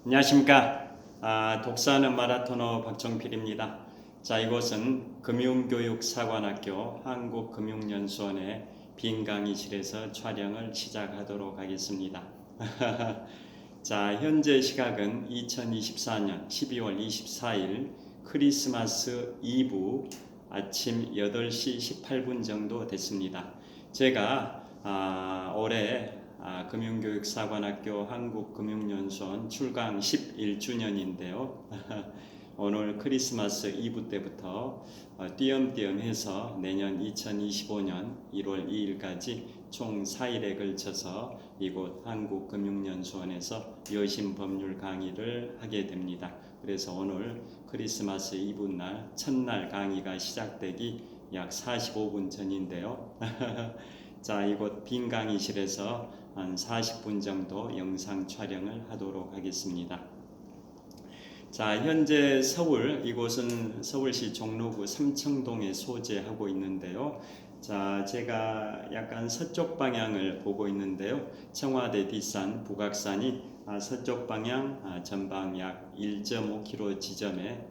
안녕하십니까. 독서하는 마라토너 박정필입니다. 자, 이곳은 금융교육사관학교 한국금융연수원의 빈 강의실에서 촬영을 시작하도록 하겠습니다. 자, 현재 시각은 2024년 12월 24일 크리스마스 이브 아침 8시 18분 정도 됐습니다. 제가 올해 금융교육사관학교 한국금융연수원 출강 11주년인데요. 오늘 크리스마스 이브 때부터 띄엄띄엄 해서 내년 2025년 1월 2일까지 총 4일에 걸쳐서 이곳 한국금융연수원에서 여신법률 강의를 하게 됩니다. 그래서 오늘 크리스마스 이브 날 첫날 강의가 시작되기 약 45분 전인데요. 자, 이곳 빈 강의실에서 한 40분 정도 영상 촬영을 하도록 하겠습니다. 자, 현재 서울, 이곳은 서울시 종로구 삼청동에 소재하고 있는데요. 자, 제가 약간 서쪽 방향을 보고 있는데요. 청와대 뒷산, 북악산이 서쪽 방향 전방 약 1.5km 지점에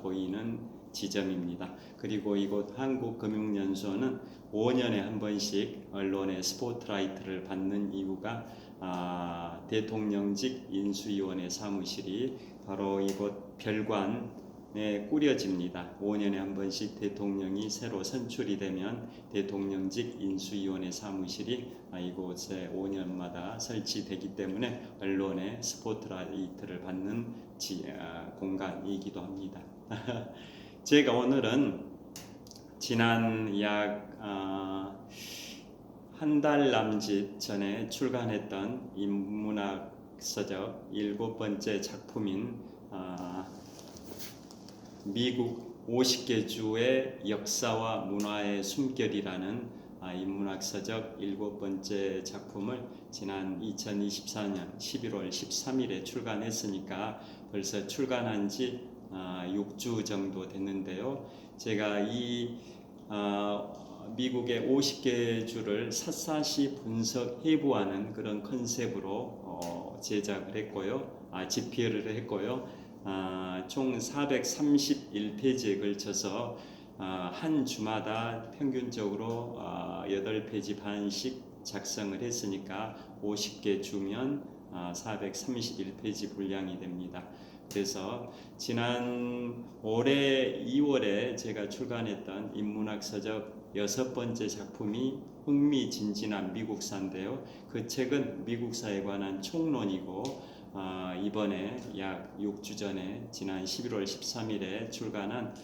보이는 지점입니다. 그리고 이곳 한국금융연수원은 5년에 한 번씩 언론의 스포트라이트를 받는 이유가 대통령직 인수위원회 사무실이 바로 이곳 별관에 꾸려집니다. 5년에 한 번씩 대통령이 새로 선출이 되면 대통령직 인수위원회 사무실이 이곳에 5년마다 설치되기 때문에 언론의 스포트라이트를 받는 공간이기도 합니다. 제가 오늘은 지난 약 한 달 남짓 전에 출간했던 인문학서적 7번째 작품인 미국 50개 주의 역사와 문화의 숨결이라는 인문학서적 7번째 작품을 지난 2024년 11월 13일에 출간했으니까 벌써 출간한 지 6주 정도 됐는데요. 제가 이 미국의 50개 주를 샅샅이 분석 해부하는 그런 컨셉으로 제작을 했고요. 집필을 했고요. 총 431페이지에 걸쳐서 한 주마다 평균적으로 8페이지 반씩 작성을 했으니까 50개 주면 431페이지 분량이 됩니다. 그래서 지난 올해 2월에 제가 출간했던 인문학서적 6번째 작품이 흥미진진한 미국사인데요. 그 책은 미국사에 관한 총론이고 이번에 약 6주 전에 지난 11월 13일에 출간한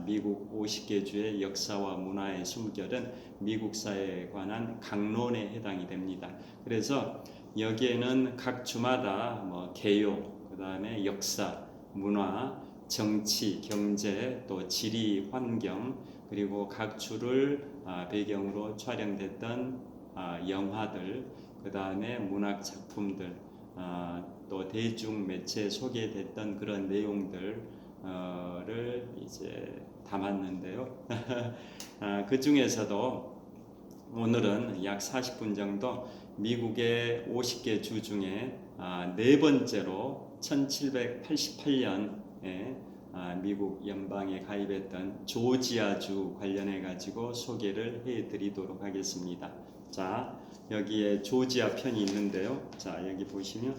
미국 50개 주의 역사와 문화의 숨결은 미국사에 관한 강론에 해당이 됩니다. 그래서 여기에는 각 주마다 개요, 그 다음에 역사, 문화, 정치, 경제, 또 지리, 환경, 그리고 각 주를 배경으로 촬영됐던 영화들, 그 다음에 문학 작품들, 또 대중 매체에 소개됐던 그런 내용들을 이제 담았는데요. 그 중에서도 오늘은 약 40분 정도 미국의 50개 주 중에 네 번째로 1788년에 미국 연방에 가입했던 조지아주 관련해 가지고 소개를 해 드리도록 하겠습니다. 자, 여기에 조지아 편이 있는데요. 자, 여기 보시면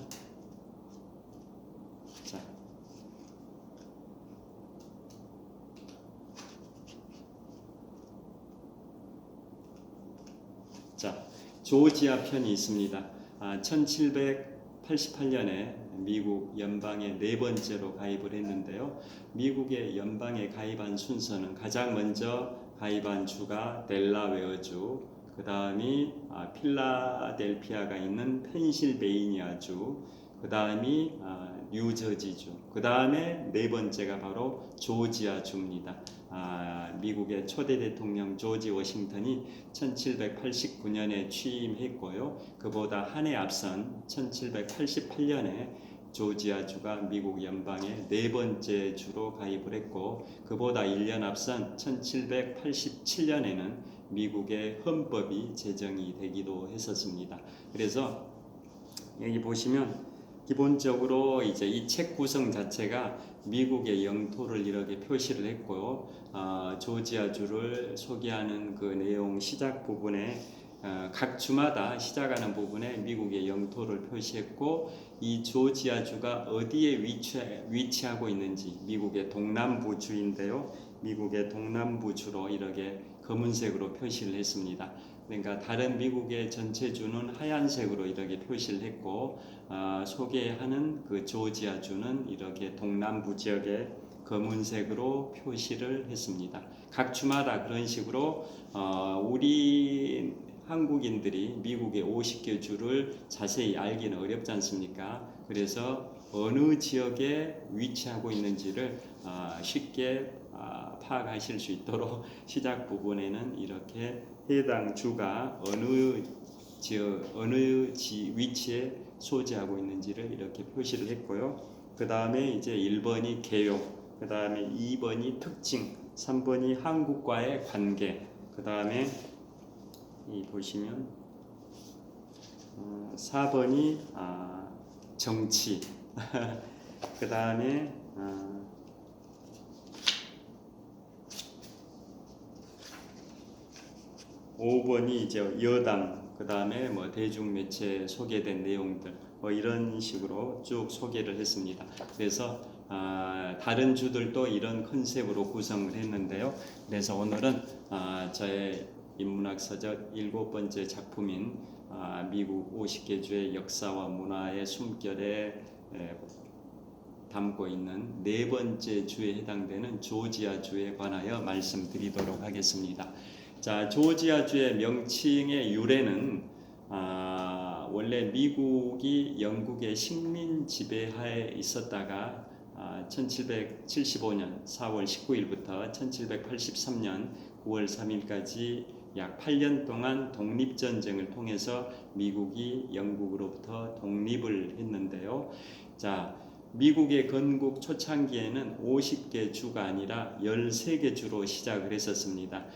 자, 조지아 편이 있습니다. 1788년에 미국 연방에 네 번째로 가입을 했는데요. 미국의 연방에 가입한 순서는 가장 먼저 가입한 주가 델라웨어주, 그 다음이 필라델피아가 있는 펜실베이니아주, 그 다음이 뉴저지주, 그 다음에 네 번째가 바로 조지아주입니다. 미국의 초대 대통령 조지 워싱턴이 1789년에 취임했고요. 그보다 한 해 앞선 1788년에 조지아주가 미국 연방의 네 번째 주로 가입을 했고, 그보다 1년 앞선 1787년에는 미국의 헌법이 제정이 되기도 했었습니다. 그래서 여기 보시면 기본적으로 이제 이 책 구성 자체가 미국의 영토를 이렇게 표시를 했고요. 조지아주를 소개하는 그 내용 시작 부분에 각 주마다 시작하는 부분에 미국의 영토를 표시했고, 이 조지아주가 어디에 위치하고 있는지 미국의 동남부 주인데요. 미국의 동남부 주로 이렇게 검은색으로 표시를 했습니다. 그러니까 다른 미국의 전체 주는 하얀색으로 이렇게 표시를 했고, 소개하는 그 조지아주는 이렇게 동남부 지역에 검은색으로 표시를 했습니다. 각 주마다 그런 식으로 우리 한국인들이 미국의 50개 주를 자세히 알기는 어렵지 않습니까? 그래서 어느 지역에 위치하고 있는지를 쉽게 파악하실 수 있도록 시작 부분에는 이렇게 해당 주가 어느 지역, 위치에 소재하고 있는지를 이렇게 표시를 했고요. 그 다음에 이제 1번이 개요, 그 다음에 2번이 특징, 3번이 한국과의 관계, 그 다음에 보시면 4번이 정치, 그 다음에 5번이 이제 여당, 그 다음에 뭐 대중매체에 소개된 내용들, 뭐 이런 식으로 쭉 소개를 했습니다. 그래서 다른 주들도 이런 컨셉으로 구성을 했는데요. 그래서 오늘은 저의 인문학 서적 7번째 작품인 미국 50개 주의 역사와 문화의 숨결에 담고 있는 4번째 주에 해당되는 조지아 주에 관하여 말씀드리도록 하겠습니다. 자, 조지아주의 명칭의 유래는 원래 미국이 영국의 식민 지배하에 있었다가 1775년 4월 19일부터 1783년 9월 3일까지 약 8년 동안 독립전쟁을 통해서 미국이 영국으로부터 독립을 했는데요. 자, 미국의 건국 초창기에는 50개 주가 아니라 13개 주로 시작을 했었습니다.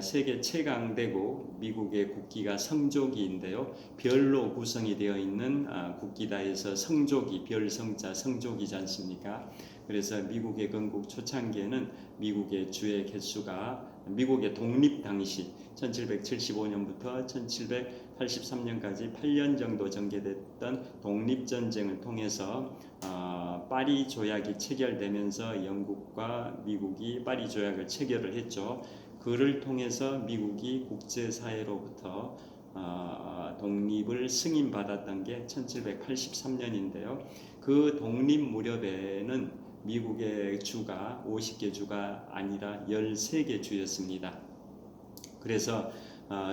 세계 최강대국 미국의 국기가 성조기인데요. 별로 구성이 되어 있는 국기다 해서 성조기, 별성자 성조기지 않습니까? 그래서 미국의 건국 초창기에는 미국의 주의 개수가 미국의 독립 당시 1775년부터 1783년까지 8년 정도 전개됐던 독립전쟁을 통해서 파리 조약이 체결되면서 영국과 미국이 파리 조약을 체결을 했죠. 그를 통해서 미국이 국제사회로부터 독립을 승인받았던 게 1783년인데요. 그 독립 무렵에는 미국의 주가 50개 주가 아니라 13개 주였습니다. 그래서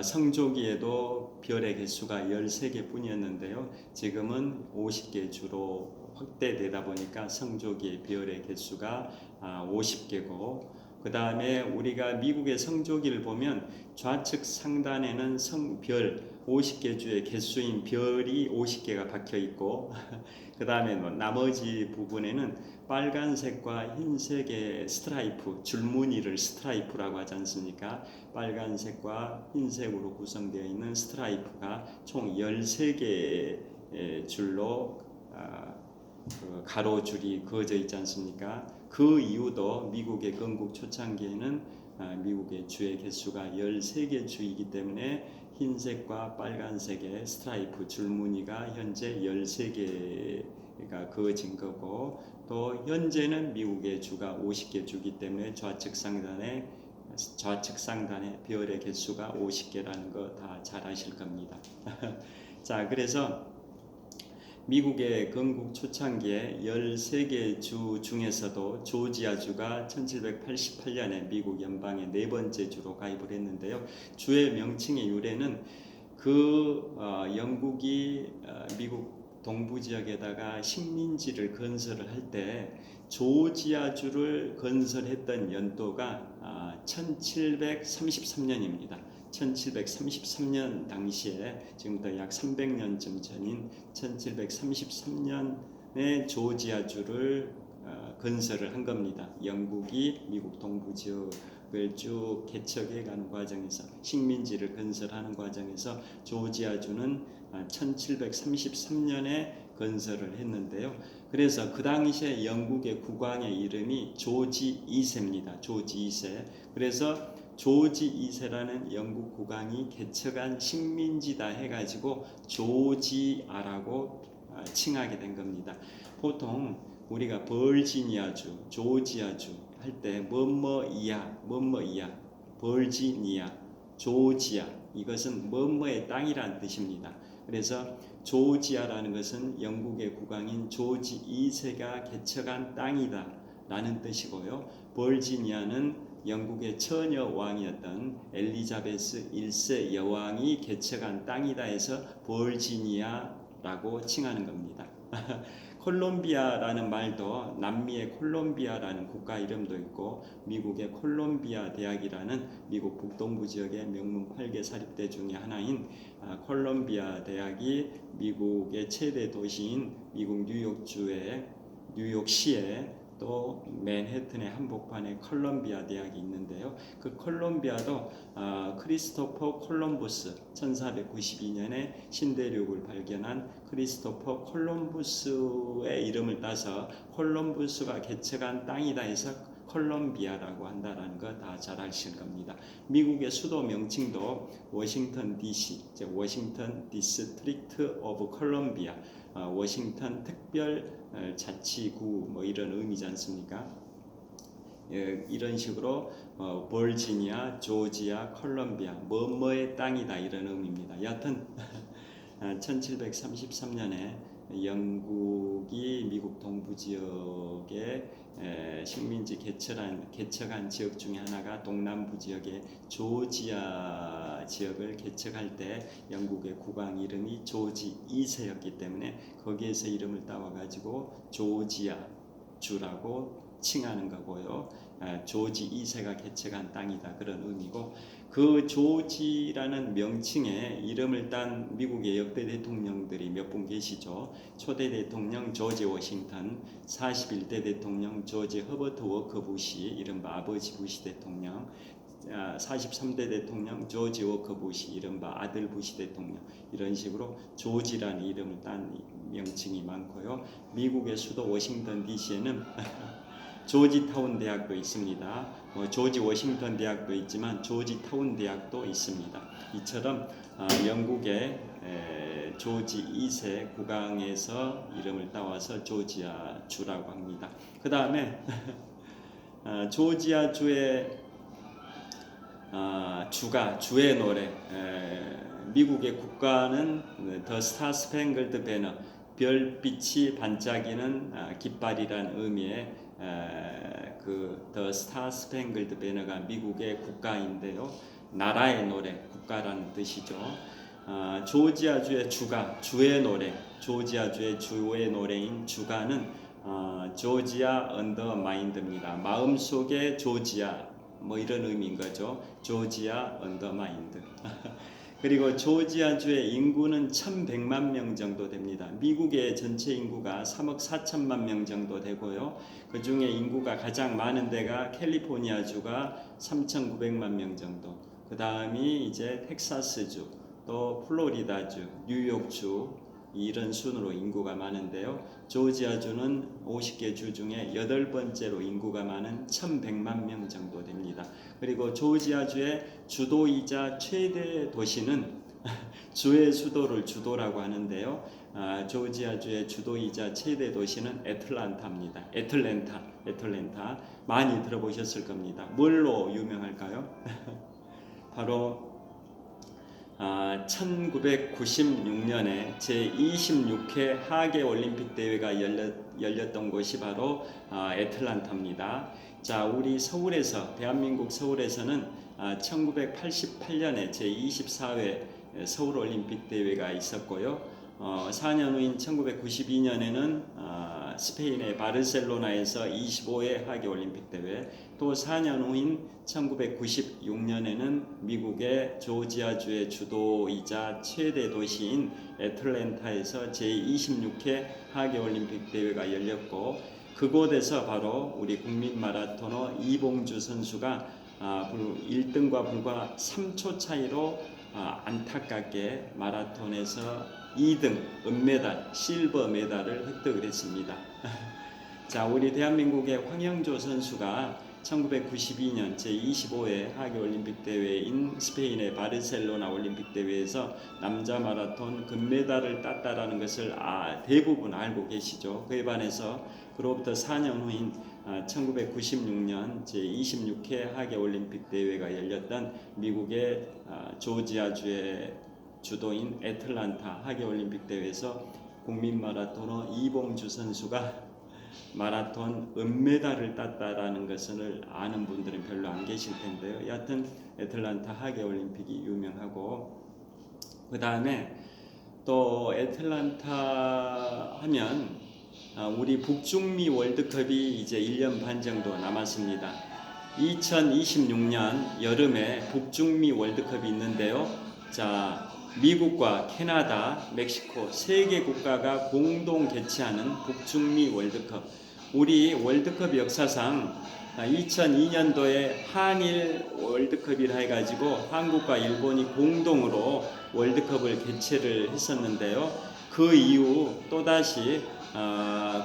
성조기에도 별의 개수가 13개 뿐이었는데요. 지금은 50개 주로 확대되다 보니까 성조기의 별의 개수가 50개고, 그 다음에 우리가 미국의 성조기를 보면 좌측 상단에는 별 50개 주의 개수인 별이 50개가 박혀 있고 그 다음에 나머지 부분에는 빨간색과 흰색의 스트라이프, 줄무늬를 스트라이프라고 하지 않습니까? 빨간색과 흰색으로 구성되어 있는 스트라이프가 총 13개의 줄로 가로줄이 그어져 있지 않습니까? 그 이유도 미국의 건국 초창기에는 미국의 주의 개수가 13개 주이기 때문에 흰색과 빨간색의 스트라이프 줄무늬가 현재 13개가 그어진 거고, 또 현재는 미국의 주가 50개 주기 때문에 좌측 상단에 별의 개수가 50개라는 거 다 잘 아실 겁니다. 자, 그래서 미국의 건국 초창기에 13개 주 중에서도 조지아주가 1788년에 미국 연방의 4번째 주로 가입을 했는데요. 주의 명칭의 유래는 영국이 미국 동부 지역에다가 식민지를 건설을 할 때 조지아주를 건설했던 연도가 1733년입니다. 1733년 당시에 지금부터 약 300년쯤 전인 1733년에 조지아주를 건설을 한 겁니다. 영국이 미국 동부 지역을 쭉 개척해 가는 과정에서 식민지를 건설하는 과정에서 조지아주는 1733년에 건설을 했는데요. 그래서 그 당시에 영국의 국왕의 이름이 조지 2세입니다. 조지 2세. 그래서 조지 2세라는 영국 국왕이 개척한 식민지다 해가지고 조지아라고 칭하게 된 겁니다. 보통 우리가 버지니아주, 조지아주 할 때 뭐뭐이야, 뭐뭐이야, 버지니아, 조지아 이것은 뭐뭐의 땅이라는 뜻입니다. 그래서 조지아라는 것은 영국의 국왕인 조지 2세가 개척한 땅이다 라는 뜻이고요. 버지니아는 영국의 처녀 왕이었던 엘리자베스 1세 여왕이 개척한 땅이다 해서 버지니아라고 칭하는 겁니다. 콜롬비아라는 말도 남미의 콜롬비아라는 국가 이름도 있고 미국의 콜롬비아 대학이라는 미국 북동부 지역의 명문 8개 사립대 중에 하나인 콜롬비아 대학이 미국의 최대 도시인 미국 뉴욕주의 뉴욕시에 또 맨해튼의 한복판에 콜롬비아 대학이 있는데요. 그 콜롬비아도 크리스토퍼 콜럼부스 1492년에 신대륙을 발견한 크리스토퍼 콜럼부스의 이름을 따서 콜럼부스가 개척한 땅이다 해서 콜롬비아라고 한다는 거 다 잘 아실 겁니다. 미국의 수도 명칭도 워싱턴 DC, 워싱턴 디스트릭트 오브 콜롬비아, 워싱턴 특별 자치구 뭐 이런 의미지 않습니까? 이런 식으로 버지니아, 조지아, 콜롬비아 뭐뭐의 땅이다 이런 의미입니다. 여하튼 1733년에 영국이 미국 동부 지역에 식민지 개척한 지역 중에 하나가 동남부 지역의 조지아 지역을 개척할 때 영국의 국왕 이름이 조지 2세였기 때문에 거기에서 이름을 따와가지고 조지아 주라고 칭하는 거고요. 조지 2세가 개척한 땅이다 그런 의미고 그 조지라는 명칭에 이름을 딴 미국의 역대 대통령들이 몇 분 계시죠. 초대 대통령 조지 워싱턴, 41대 대통령 조지 허버트 워커 부시 이른바 아버지 부시 대통령, 43대 대통령 조지 워커 부시 이른바 아들 부시 대통령 이런 식으로 조지라는 이름을 딴 명칭이 많고요. 미국의 수도 워싱턴 DC에는 조지타운 대학도 있습니다. 조지 워싱턴 대학도 있지만 조지타운 대학도 있습니다. 이처럼 영국의 조지 2세 국왕에서 이름을 따와서 조지아 주라고 합니다. 그 다음에 조지아 주의 주의 노래, 미국의 국가는 더 스타 스팽글드 배너, 별빛이 반짝이는 깃발이란 의미의 더 스타 스팽글드 배너가 미국의 국가인데요. 나라의 노래, 국가라는 뜻이죠. 조지아주의 주의 노래, 조지아주의 주의 노래인 주가는 조지아 언더 마인드입니다. 마음속에 조지아 뭐 이런 의미인 거죠. 조지아 언더 마인드. 그리고 조지아주의 인구는 1100만 명 정도 됩니다. 미국의 전체 인구가 3억 4천만 명 정도 되고요. 그 중에 인구가 가장 많은 데가 캘리포니아주가 3,900만 명 정도. 그 다음이 이제 텍사스주, 또 플로리다주, 뉴욕주 이런 순으로 인구가 많은데요. 조지아주는 50개 주 중에 8번째로 인구가 많은 1100만 명 정도 됩니다. 그리고 조지아주의 주도이자 최대 도시는 주의 수도를 주도라고 하는데요. 조지아주의 주도이자 최대 도시는 애틀랜타입니다. 애틀랜타 많이 들어보셨을 겁니다. 뭘로 유명할까요? 바로 1996년에 제26회 하계올림픽 대회가 열렸던 곳이 바로 애틀랜타입니다. 자, 우리 서울에서 대한민국 서울에서는 1988년에 제24회 서울올림픽 대회가 있었고요. 4년 후인 1992년에는 스페인의 바르셀로나에서 25회 하계올림픽 대회, 또 4년 후인 1996년에는 미국의 조지아주의 주도이자 최대 도시인 애틀랜타에서 제26회 하계올림픽 대회가 열렸고, 그곳에서 바로 우리 국민 마라토너 이봉주 선수가 1등과 불과 3초 차이로 안타깝게 마라톤에서 2등 은메달, 실버 메달을 획득을 했습니다. 자, 우리 대한민국의 황영조 선수가 1992년 제25회 하계올림픽 대회인 스페인의 바르셀로나 올림픽 대회에서 남자 마라톤 금메달을 땄다라는 것을 대부분 알고 계시죠. 그에 반해서 그로부터 4년 후인 1996년 제26회 하계올림픽 대회가 열렸던 미국의 조지아주의 주도인 애틀란타 하계올림픽 대회에서 국민 마라토너 이봉주 선수가 마라톤 은메달을 땄다라는 것을 아는 분들은 별로 안 계실 텐데요. 여하튼 애틀란타 하계올림픽이 유명하고, 그 다음에 또 애틀란타 하면 우리 북중미 월드컵이 이제 1년 반 정도 남았습니다. 2026년 여름에 북중미 월드컵이 있는데요. 자, 미국과 캐나다, 멕시코 3개 국가가 공동 개최하는 북중미 월드컵. 우리 월드컵 역사상 2002년도에 한일 월드컵이라 해가지고 한국과 일본이 공동으로 월드컵을 개최를 했었는데요. 그 이후 또다시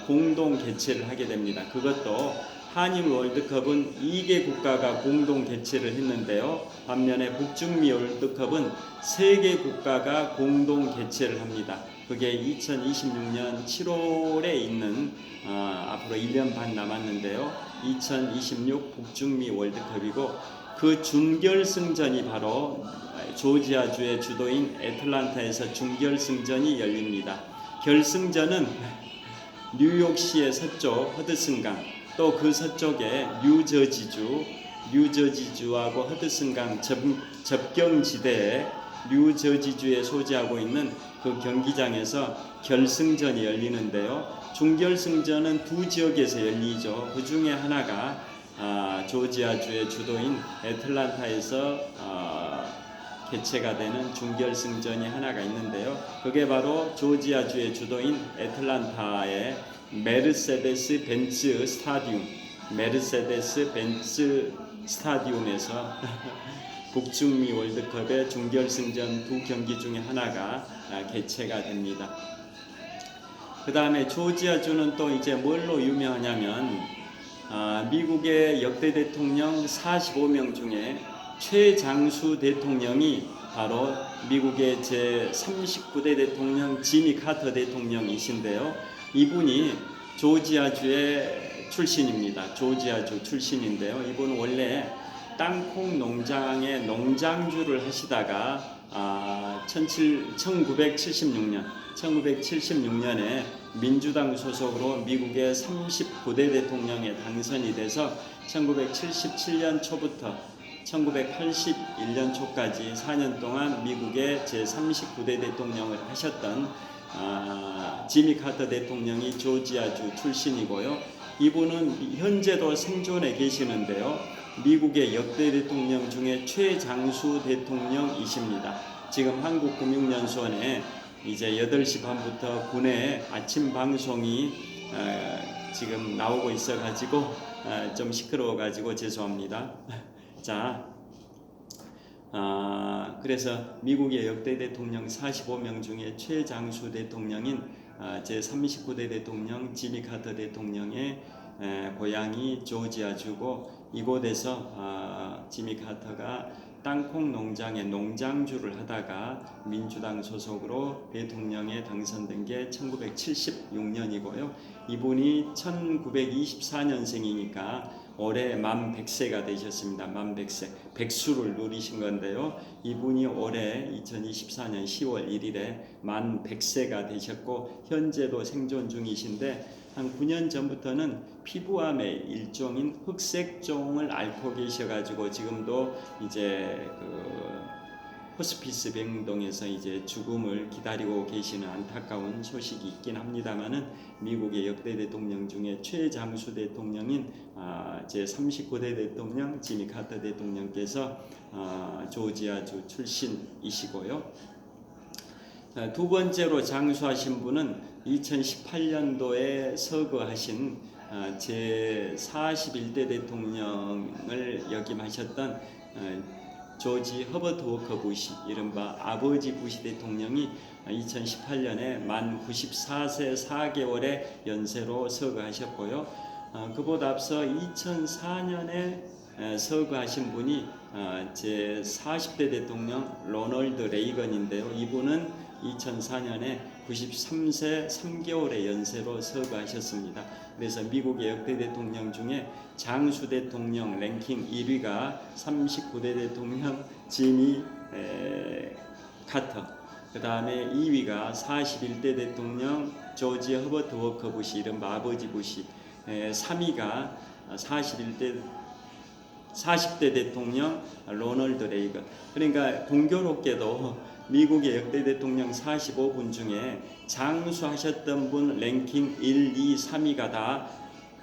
공동 개최를 하게 됩니다. 그것도 한일 월드컵은 2개 국가가 공동 개최를 했는데요. 반면에 북중미 월드컵은 3개 국가가 공동 개최를 합니다. 그게 2026년 7월에 있는 앞으로 1년 반 남았는데요. 2026 북중미 월드컵이고, 그 준결승전이 바로 조지아주의 주도인 애틀란타에서 준결승전이 열립니다. 결승전은 뉴욕시의 서쪽 허드슨강, 또 그 서쪽에 뉴저지주하고 허드슨강 접경지대에 뉴저지주에 소재하고 있는 그 경기장에서 결승전이 열리는데요. 준결승전은 2지역에서 열리죠. 그 중에 하나가 조지아주의 주도인 애틀란타에서 개최가 되는 준결승전이 하나가 있는데요. 그게 바로 조지아주의 주도인 애틀란타의 메르세데스 벤츠 스타디움에서 북중미 월드컵의 준결승전 2경기 중에 하나가 개최가 됩니다. 그 다음에 조지아주는 또 이제 뭘로 유명하냐면 미국의 역대 대통령 45명 중에 최장수 대통령이 바로 미국의 제39대 대통령 지미 카터 대통령이신데요. 이분이 조지아주의 출신입니다. 조지아주 출신인데요. 이분은 원래 땅콩 농장의 농장주를 하시다가 1976년에 민주당 소속으로 미국의 39대 대통령에 당선이 돼서 1977년 초부터 1981년 초까지 4년 동안 미국의 제39대 대통령을 하셨던 지미 카터 대통령이 조지아주 출신이고요. 이분은 현재도 생존해 계시는데요. 미국의 역대 대통령 중에 최장수 대통령이십니다. 지금 한국금융연수원에 이제 8시 반부터 군의 아침 방송이 지금 나오고 있어가지고 좀 시끄러워가지고 죄송합니다. 자, 그래서 미국의 역대 대통령 45명 중에 최장수 대통령인 제39대 대통령 지미 카터 대통령의 고향이 조지아주고, 이곳에서 지미 카터가 땅콩 농장의 농장주를 하다가 민주당 소속으로 대통령에 당선된 게 1976년이고요. 이분이 1924년생이니까 올해 만 100세가 되셨습니다. 만 100세, 백수를 누리신 건데요. 이분이 올해 2024년 10월 1일에 만 100세가 되셨고, 현재도 생존 중이신데 한 9년 전부터는 피부암의 일종인 흑색종을 앓고 계셔가지고 지금도 이제 호스피스 병동에서 이제 죽음을 기다리고 계시는 안타까운 소식이 있긴 합니다만은, 미국의 역대 대통령 중에 최장수 대통령인 제39대 대통령 지미 카터 대통령께서 조지아주 출신이시고요. 두 번째로 장수하신 분은 2018년도에 서거하신 제41대 대통령을 역임하셨던 조지 허버트 워커 부시, 이른바 아버지 부시 대통령이 2018년에 만 94세 4개월의 연세로 서거하셨고요. 그보다 앞서 2004년에 서거하신 분이 제 40대 대통령 로널드 레이건인데요. 이분은 2004년에 93세 3개월의 연세로 서거하셨습니다. 그래서 미국의 역대 대통령 중에 장수 대통령 랭킹 1위가 39대 대통령 지미 카터, 그 다음에 2위가 41대 대통령 조지 허버트 워커 부시, 이른바 아버지 부시, 3위가 40대 대통령 로널드 레이건. 그러니까 공교롭게도 미국의 역대 대통령 45분 중에 장수하셨던 분 랭킹 1, 2, 3위가 다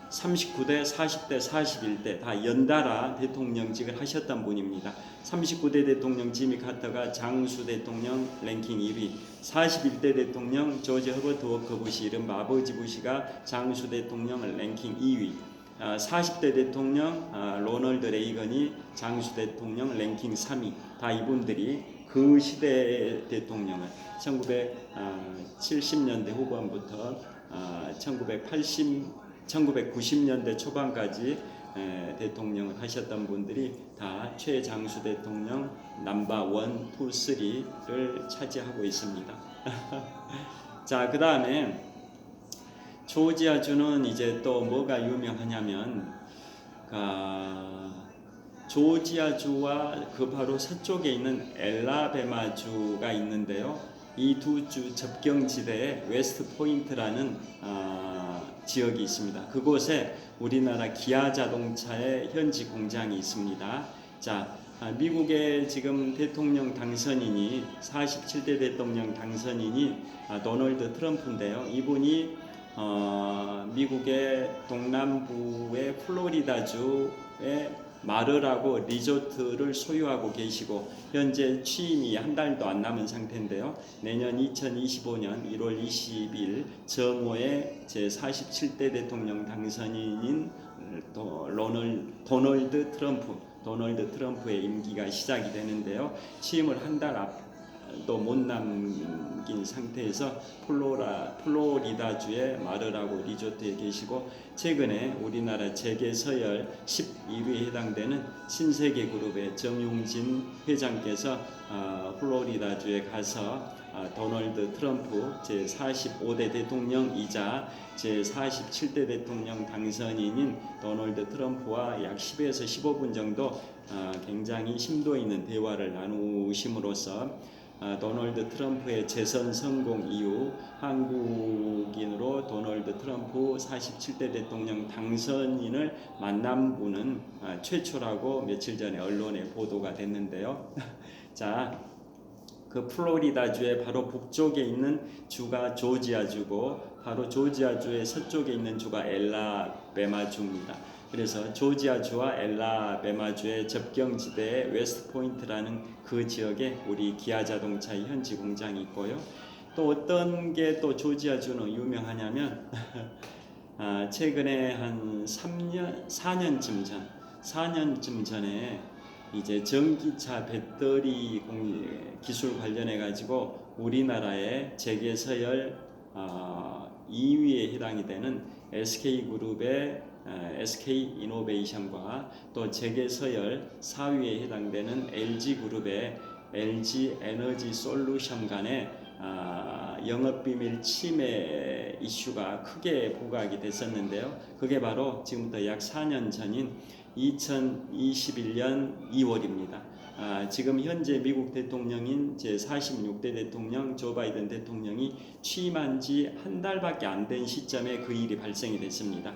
39대, 40대, 41대 다 연달아 대통령직을 하셨던 분입니다. 39대 대통령 지미 카터가 장수 대통령 랭킹 1위, 41대 대통령 조지 허버트 워커 부시, 이른바 아버지 부시가 장수 대통령 랭킹 2위, 40대 대통령 로널드 레이건이 장수 대통령 랭킹 3위. 다 이분들이 그 시대의 대통령을 1970년대 후반부터 1990년대 초반까지 대통령을 하셨던 분들이 다 최장수 대통령 넘버 1, 2, 3를 차지하고 있습니다. 자, 그 다음에 조지아주는 이제 또 뭐가 유명하냐면 조지아주와 그 바로 서쪽에 있는 엘라베마주가 있는데요. 이 두 주 접경지대에 웨스트 포인트라는 지역이 있습니다. 그곳에 우리나라 기아 자동차의 현지 공장이 있습니다. 자, 미국의 지금 대통령 당선인이 47대 대통령 당선인이 도널드 트럼프인데요. 이분이 미국의 동남부의 플로리다주의 마르라고 리조트를 소유하고 계시고 현재 취임이 한 달도 안 남은 상태인데요. 내년 2025년 1월 20일 정오에 제47대 대통령 당선인인 도널드 트럼프의 임기가 시작이 되는데요. 취임을 한 달 앞도 못 남긴 상태에서 플로리다주의 마르라고 리조트에 계시고 최근에 우리나라 재계서열 12위에 해당되는 신세계그룹의 정용진 회장께서 플로리다주에 가서 도널드 트럼프 제45대 대통령이자 제47대 대통령 당선인인 도널드 트럼프와 약 10에서 15분 정도 굉장히 심도 있는 대화를 나누심으로써 도널드 트럼프의 재선 성공 이후 한국인으로 도널드 트럼프 47대 대통령 당선인을 만난 분은 최초라고 며칠 전에 언론에 보도가 됐는데요. 자, 그 플로리다주의 바로 북쪽에 있는 주가 조지아주고 바로 조지아주의 서쪽에 있는 주가 엘라베마주입니다. 그래서 조지아주와 엘라베마주의 접경지대에 웨스트 포인트라는 그 지역에 우리 기아 자동차의 현지 공장이 있고요. 또 어떤 게 또 조지아주는 유명하냐면 최근에 한 4년쯤 전에 이제 전기차 배터리 기술 관련해 가지고 우리나라의 재계서열 2위에 해당이 되는 SK그룹의 SK이노베이션과 또 재계서열 4위에 해당되는 LG그룹의 LG에너지솔루션 간의 영업비밀 침해 이슈가 크게 부각이 됐었는데요. 그게 바로 지금부터 약 4년 전인 2021년 2월입니다. 지금 현재 미국 대통령인 제46대 대통령 조 바이든 대통령이 취임한 지 한 달밖에 안 된 시점에 그 일이 발생이 됐습니다.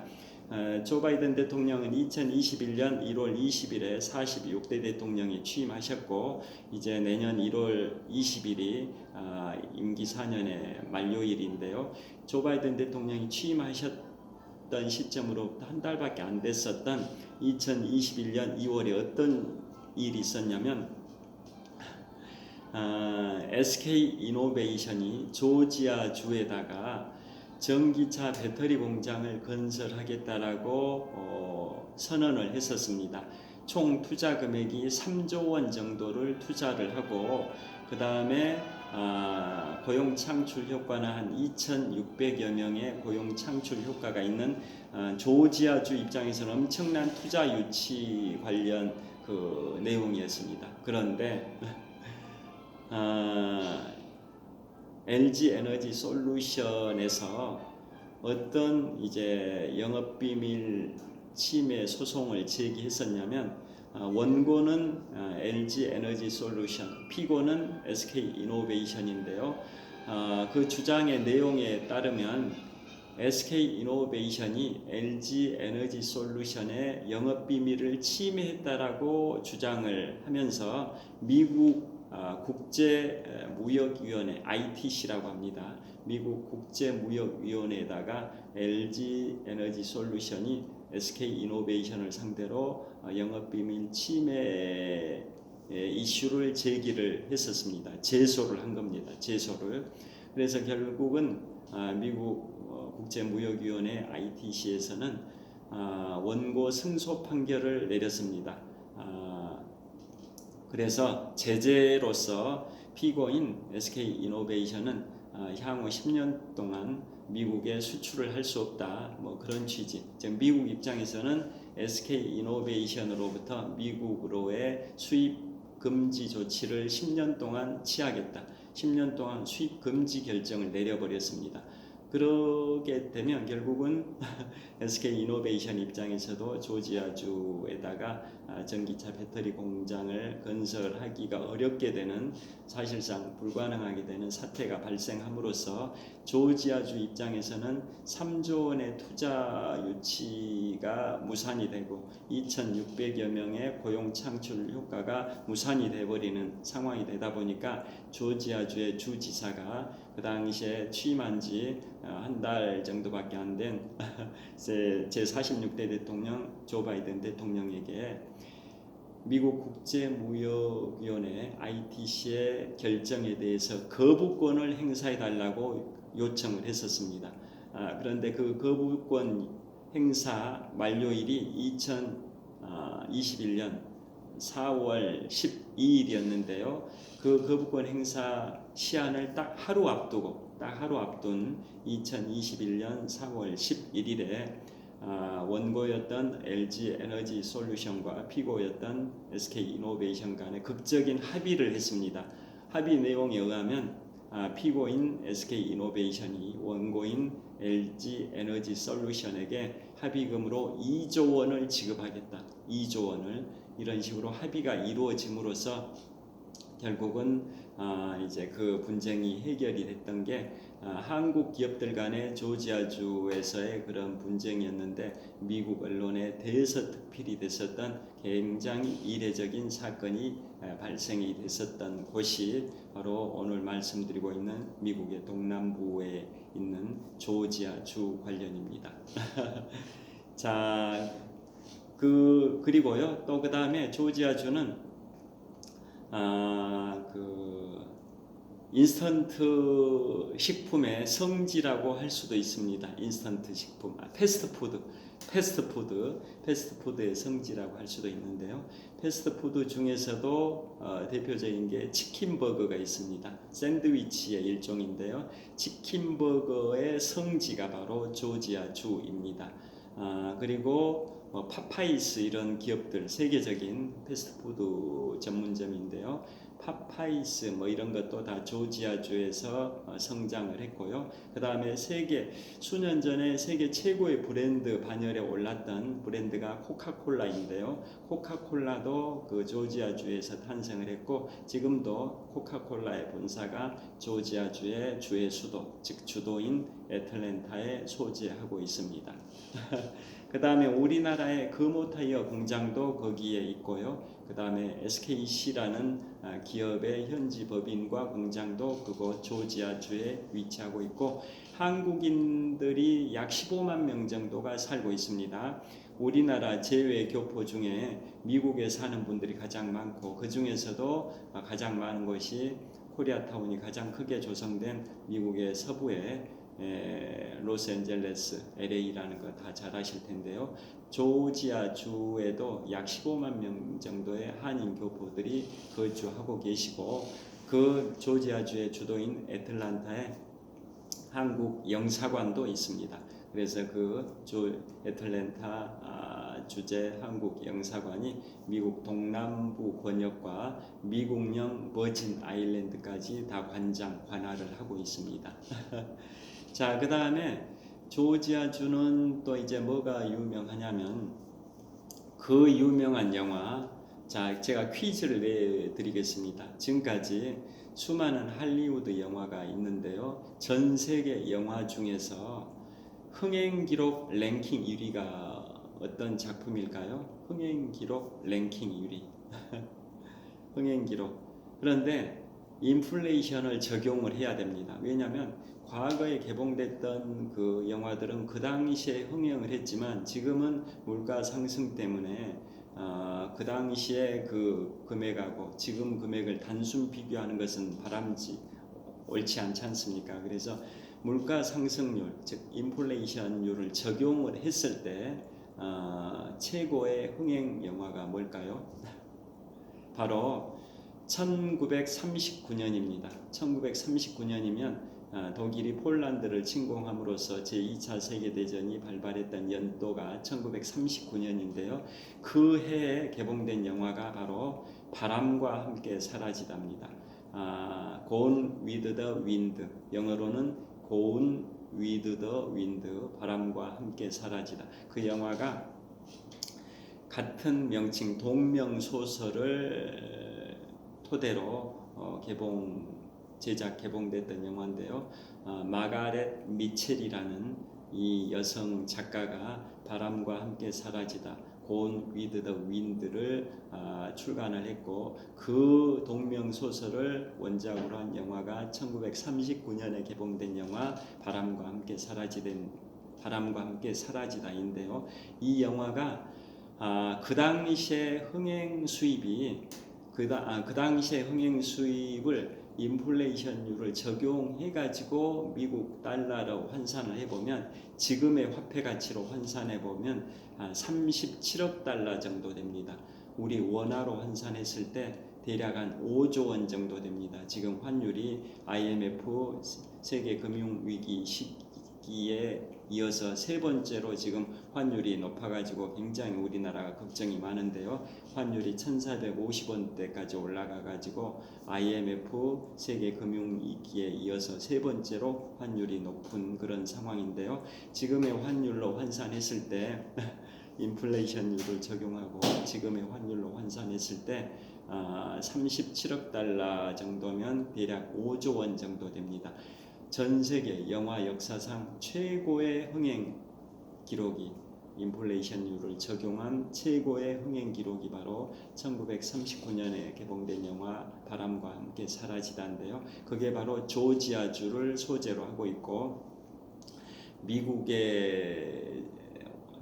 조 바이든 대통령은 2021년 1월 20일에 46대 대통령이 취임하셨고 이제 내년 1월 20일이 임기 4년의 만료일인데요. 조 바이든 대통령이 취임하셨던 시점으로부터 한 달밖에 안 됐었던 2021년 2월에 어떤 일이 있었냐면 SK이노베이션이 조지아주에다가 전기차 배터리 공장을 건설하겠다라고 선언을 했었습니다. 총 투자 금액이 3조 원 정도를 투자를 하고 그 다음에 고용 창출 효과는 한 2,600여 명의 고용 창출 효과가 있는 조지아주 입장에서는 엄청난 투자 유치 관련 그 내용이었습니다. 그런데 LG 에너지 솔루션에서 어떤 이제 영업 비밀 침해 소송을 제기했었냐면 원고는 LG 에너지 솔루션, 피고는 SK 이노베이션인데요. 그 주장의 내용에 따르면 SK 이노베이션이 LG 에너지 솔루션의 영업 비밀을 침해했다라고 주장을 하면서 미국 국제무역위원회 ITC라고 합니다. 미국 국제무역위원회에다가 LG 에너지 솔루션이 SK 이노베이션을 상대로 영업비밀 침해 이슈를 제기를 했었습니다. 제소를 한 겁니다. 제소를. 그래서 결국은 미국 국제무역위원회 ITC에서는 원고 승소 판결을 내렸습니다. 그래서 제재로서 피고인 SK 이노베이션은 향후 10년 동안 미국에 수출을 할 수 없다. 뭐 그런 취지. 즉 미국 입장에서는 SK 이노베이션으로부터 미국으로의 수입 금지 조치를 10년 동안 취하겠다. 10년 동안 수입 금지 결정을 내려버렸습니다. 그러게 되면 결국은 SK 이노베이션 입장에서도 조지아주에다가 전기차 배터리 공장을 건설하기가 어렵게 되는, 사실상 불가능하게 되는 사태가 발생함으로써 조지아주 입장에서는 3조 원의 투자 유치가 무산이 되고 2,600여 명의 고용 창출 효과가 무산이 돼버리는 상황이 되다 보니까 조지아주의 주지사가 그 당시에 취임한 지 한 달 정도밖에 안 된 제46대 대통령 조 바이든 대통령에게 미국 국제무역위원회 ITC의 결정에 대해서 거부권을 행사해 달라고 요청을 했었습니다. 그런데 그 거부권 행사 만료일이 2021년 4월 12일이었는데요. 그 거부권 행사 시한을 딱 하루 앞둔 2021년 4월 11일에 원고였던 LG 에너지 솔루션과 피고였던 SK 이노베이션 간에 극적인 합의를 했습니다. 합의 내용에 의하면 피고인 SK 이노베이션이 원고인 LG 에너지 솔루션에게 합의금으로 2조 원을 지급하겠다. 2조 원을 이런 식으로 합의가 이루어짐으로써 결국은 이제 그 분쟁이 해결이 됐던 게 한국 기업들 간의 조지아주에서의 그런 분쟁이었는데 미국 언론에 대서특필이 됐었던 굉장히 이례적인 사건이 발생이 됐었던 곳이 바로 오늘 말씀드리고 있는 미국의 동남부에 있는 조지아주 관련입니다. 자, 그리고요 또 그 다음에 조지아주는 인스턴트 식품의 성지라고 할 수도 있습니다. 인스턴트 식품, 패스트푸드의 성지라고 할 수도 있는데요. 패스트푸드 중에서도 대표적인 게 치킨버거가 있습니다. 샌드위치의 일종인데요. 치킨버거의 성지가 바로 조지아주입니다. 그리고 파파이스 이런 기업들, 세계적인 패스트푸드 전문점인데요. 파파이스 뭐 이런 것도 다 조지아주에서 성장을 했고요. 그 다음에 수년 전에 세계 최고의 브랜드 반열에 올랐던 브랜드가 코카콜라인데요. 코카콜라도 그 조지아주에서 탄생을 했고 지금도 코카콜라의 본사가 조지아주의 주의 수도, 즉 주도인 애틀랜타에 소재하고 있습니다. 그 다음에 우리나라의 금호타이어 공장도 거기에 있고요. 그 다음에 SKC라는 기업의 현지 법인과 공장도 그곳 조지아주에 위치하고 있고 한국인들이 약 15만 명 정도가 살고 있습니다. 우리나라 제외 교포 중에 미국에 사는 분들이 가장 많고 그 중에서도 가장 많은 것이 코리아타운이 가장 크게 조성된 미국의 서부에 로스앤젤레스, LA라는 거 다 잘 아실 텐데요. 조지아 주에도 약 15만 명 정도의 한인 교포들이 거주하고 계시고 그 조지아 주의 주도인 애틀란타에 한국 영사관도 있습니다. 그래서 그 애틀랜타 주재 한국 영사관이 미국 동남부 권역과 미국령 버진 아일랜드까지 다 관할을 하고 있습니다. 자, 그 다음에 조지아주는 또 이제 뭐가 유명하냐면 그 유명한 영화, 자, 제가 퀴즈를 내드리겠습니다. 지금까지 수많은 할리우드 영화가 있는데요. 전 세계 영화 중에서 흥행 기록 랭킹 1위가 어떤 작품일까요? 흥행 기록 랭킹 1위. 흥행 기록. 그런데 인플레이션을 적용을 해야 됩니다. 왜냐하면 과거에 개봉됐던 그 영화들은 그 당시에 흥행을 했지만 지금은 물가 상승 때문에 그 당시에 그 금액하고 지금 금액을 단순 비교하는 것은 옳지 않지 않습니까? 그래서 물가 상승률, 즉 인플레이션율을 적용을 했을 때 최고의 흥행 영화가 뭘까요? 바로 1939년입니다. 1939년이면 독일이 폴란드를 침공함으로써 제2차 세계대전이 발발했던 연도가 1939년인데요. 그 해에 개봉된 영화가 바로 바람과 함께 사라지다입니다. Gone with the Wind, 영어로는 Gone with the Wind, 바람과 함께 사라지다. 그 영화가 같은 명칭 동명소설을 토대로 개봉됐던 영화인데요. 마가렛 미첼이라는 이 여성 작가가 바람과 함께 사라지다, Gone with the Wind를 출간을 했고 그 동명소설을 원작으로 한 영화가 1939년에 개봉된 영화 바람과 함께 사라지다인데요. 이 영화가 그 당시에 흥행 수입이 그 당시에 흥행 수입을 인플레이션율을 적용해 가지고 미국 달러로 환산을 해보면 지금의 화폐 가치로 환산해 보면 37억 달러 정도 됩니다. 우리 원화로 환산했을 때 대략 한 5조 원 정도 됩니다. 지금 환율이 IMF 세계 금융 위기 시기에 이어서 세 번째로 지금 환율이 높아가지고 굉장히 우리나라가 걱정이 많은데요. 환율이 1,450원대까지 올라가가지고 IMF 세계 금융위기에 이어서 세 번째로 환율이 높은 그런 상황인데요. 지금의 환율로 환산했을 때 인플레이션율을 적용하고 지금의 환율로 환산했을 때 37억 달러 정도면 대략 5조 원 정도 됩니다. 전 세계 영화 역사상 최고의 흥행 기록이 인플레이션율을 적용한 최고의 흥행 기록이 바로 1939년에 개봉된 영화 바람과 함께 사라지다인데요. 그게 바로 조지아주를 소재로 하고 있고 미국의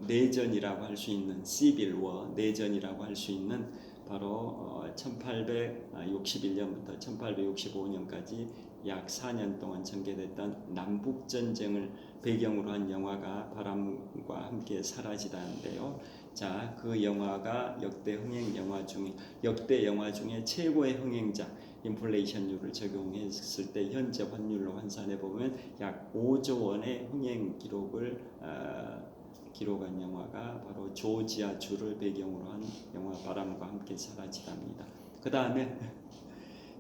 내전이라고 할 수 있는 시빌워 내전이라고 할 수 있는 바로 1861년부터 1865년까지 약 4년 동안 전개됐던 남북전쟁을 배경으로 한 영화가 바람과 함께 사라지다인데요. 자, 그 영화가 역대 영화 중에 최고의 흥행작, 인플레이션율을 적용했을 때 현재 환율로 환산해 보면 약 5조 원의 흥행 기록을 기록한 영화가 바로 조지아주를 배경으로 한 영화 바람과 함께 사라지다입니다. 그 다음에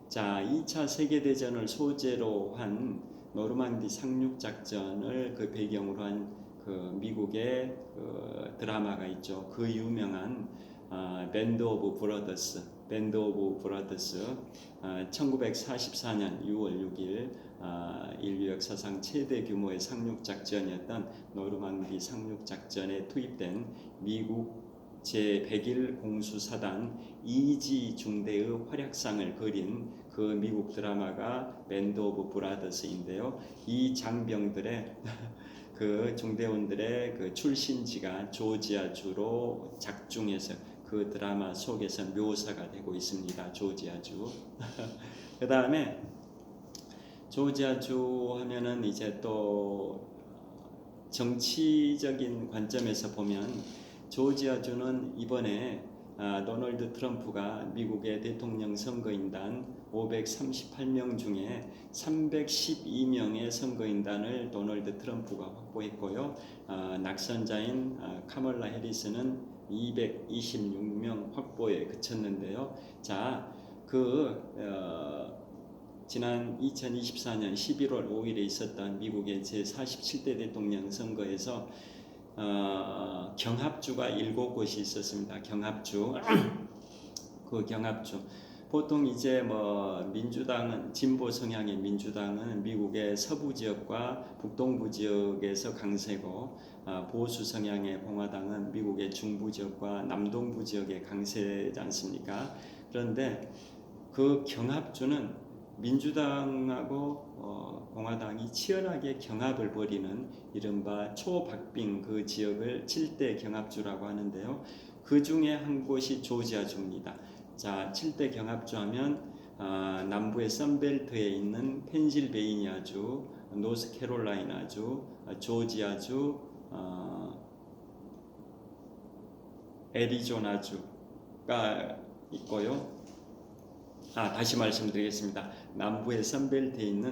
자, 2차 세계대전을 소재로 한 노르망디 상륙작전을 그 배경으로 한 그 미국의 그 드라마가 있죠. 그 유명한 밴드 오브 브라더스 1944년 6월 6일 인류 역사상 최대 규모의 상륙작전이었던 노르망디 상륙작전에 투입된 미국 제101 공수사단 이지 중대의 활약상을 그린 그 미국 드라마가 밴드 오브 브라더스인데요. 이 장병들의 그 중대원들의 그 출신지가 조지아주로 작중해서 그 드라마 속에서 묘사가 되고 있습니다. 조지아주. 그 다음에 조지아주 하면은 이제 또 정치적인 관점에서 보면 조지아주는 이번에 도널드 트럼프가 미국의 대통령 선거인단 538명 중에 312명의 선거인단을 도널드 트럼프가 확보했고요. 낙선자인 카멀라 해리스는 226명 확보에 그쳤는데요. 자, 지난 2024년 11월 5일에 있었던 미국의 제47대 대통령 선거에서 경합주가 7곳이 있었습니다. 경합주. 그 경합주. 보통 이제 민주당은 진보 성향의 민주당은 미국의 서부 지역과 북동부 지역에서 강세고 보수 성향의 공화당은 미국의 중부 지역과 남동부 지역에 강세지 않습니까? 그런데 그 경합주는 민주당하고 공화당이 치열하게 경합을 벌이는 이른바 초박빙 그 지역을 7대 경합주라고 하는데요. 그 중에 한 곳이 조지아주입니다. 자, 7대 경합주 하면 남부의 선벨트에 있는 펜실베이니아주, 노스캐롤라이나주, 조지아주, 애리조나주가 있고요. 다시 말씀드리겠습니다. 남부의 선벨트에 있는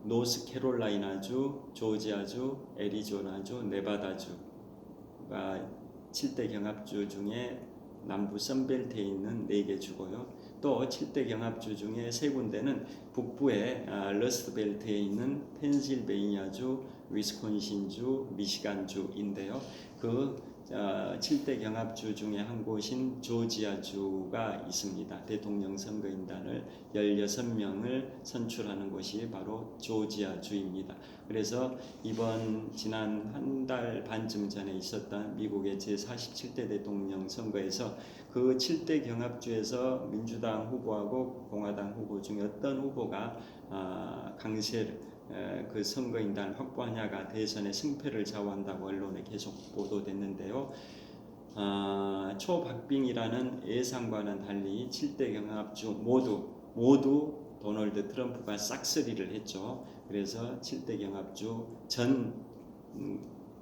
노스캐롤라이나주, 조지아주, 애리조나주, 네바다주가 7대 경합주 중에 남부 선벨트에 있는 4개 주고요. 또 7대 경합주 중에 3군데는 북부의 러스트벨트에 있는 펜실베이니아주, 위스콘신주, 미시간주인데요. 그 7대 경합주 중에 한 곳인 조지아주가 있습니다. 대통령 선거인단을 16명을 선출하는 곳이 바로 조지아주입니다. 그래서 지난 한 달 반쯤 전에 있었던 미국의 제47대 대통령 선거에서 그 7대 경합주에서 민주당 후보하고 공화당 후보 중에 어떤 후보가 강세를 그 선거인단 확보하냐가 대선의 승패를 좌우한다고 언론에 계속 보도됐는데요. 초박빙이라는 예상과는 달리 7대 경합주 모두 도널드 트럼프가 싹쓸이를 했죠. 그래서 7대 경합주 전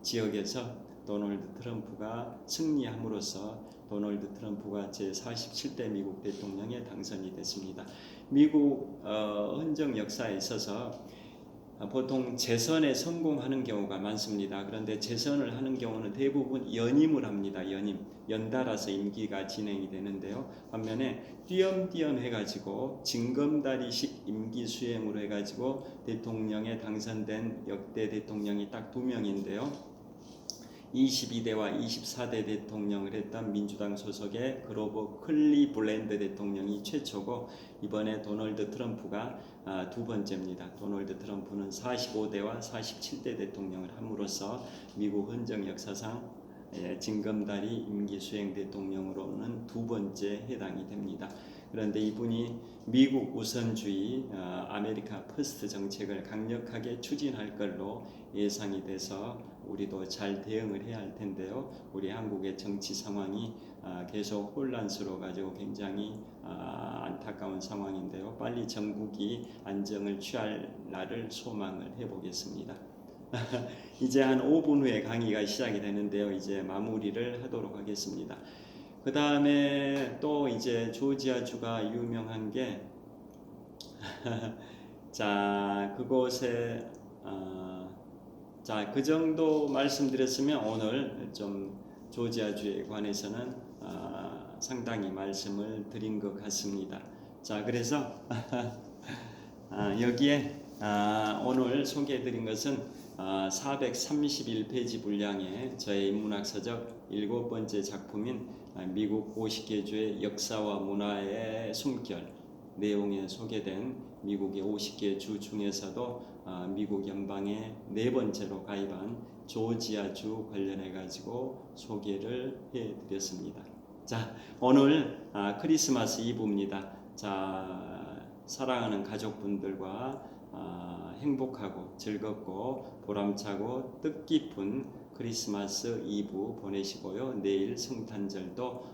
지역에서 도널드 트럼프가 승리함으로써 도널드 트럼프가 제47대 미국 대통령에 당선이 됐습니다. 미국 헌정 역사에 있어서 보통 재선에 성공하는 경우가 많습니다. 그런데 재선을 하는 경우는 대부분 연임을 합니다. 연달아서 임기가 진행이 되는데요. 반면에 띄엄띄엄 해가지고 징검다리식 임기 수행으로 해가지고 대통령에 당선된 역대 대통령이 딱 2명인데요. 22대와 24대 대통령을 했던 민주당 소속의 그로버 클리블랜드 대통령이 최초고 이번에 도널드 트럼프가 두 번째입니다. 도널드 트럼프는 45대와 47대 대통령을 함으로써 미국 헌정 역사상 징검다리 임기 수행 대통령으로는 두 번째 해당이 됩니다. 그런데 이분이 미국 우선주의 아메리카 퍼스트 정책을 강력하게 추진할 걸로 예상이 돼서 우리도 잘 대응을 해야 할 텐데요. 우리 한국의 정치 상황이 계속 혼란스러워 가지고 굉장히 안타까운 상황인데요. 빨리 정국이 안정을 취할 날을 소망을 해보겠습니다. 이제 한 5분 후에 강의가 시작이 되는데요. 이제 마무리를 하도록 하겠습니다. 그 다음에 또 이제 조지아주가 유명한 게 자, 그곳에 그 정도 말씀드렸으면 오늘 좀 조지아주에 관해서는 상당히 말씀을 드린 것 같습니다. 자, 그래서 여기에 오늘 소개해드린 것은 431페이지 분량의 저의 인문학서적 7번째 작품인 미국 50개 주의 역사와 문화의 숨결 내용에 소개된 미국의 50개 주 중에서도 미국 연방에 4번째로 가입한 조지아주 관련해 가지고 소개를 해드렸습니다. 자, 오늘 크리스마스 이브입니다. 자, 사랑하는 가족분들과 행복하고 즐겁고 보람차고 뜻깊은 크리스마스 이브 보내시고요. 내일 성탄절도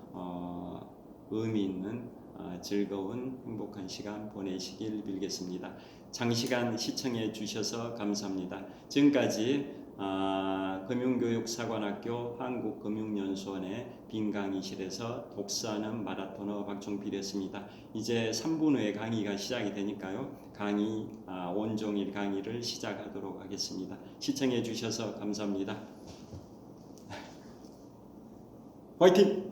의미 있는 즐거운 행복한 시간 보내시길 빌겠습니다. 장시간 시청해 주셔서 감사합니다. 지금까지 금융교육사관학교 한국금융연수원의 빈 강의실에서 독서하는 마라토너 박종필이었습니다. 이제 3분 후에 강의가 시작이 되니까요. 강의 온종일 강의를 시작하도록 하겠습니다. 시청해 주셔서 감사합니다. 화이팅!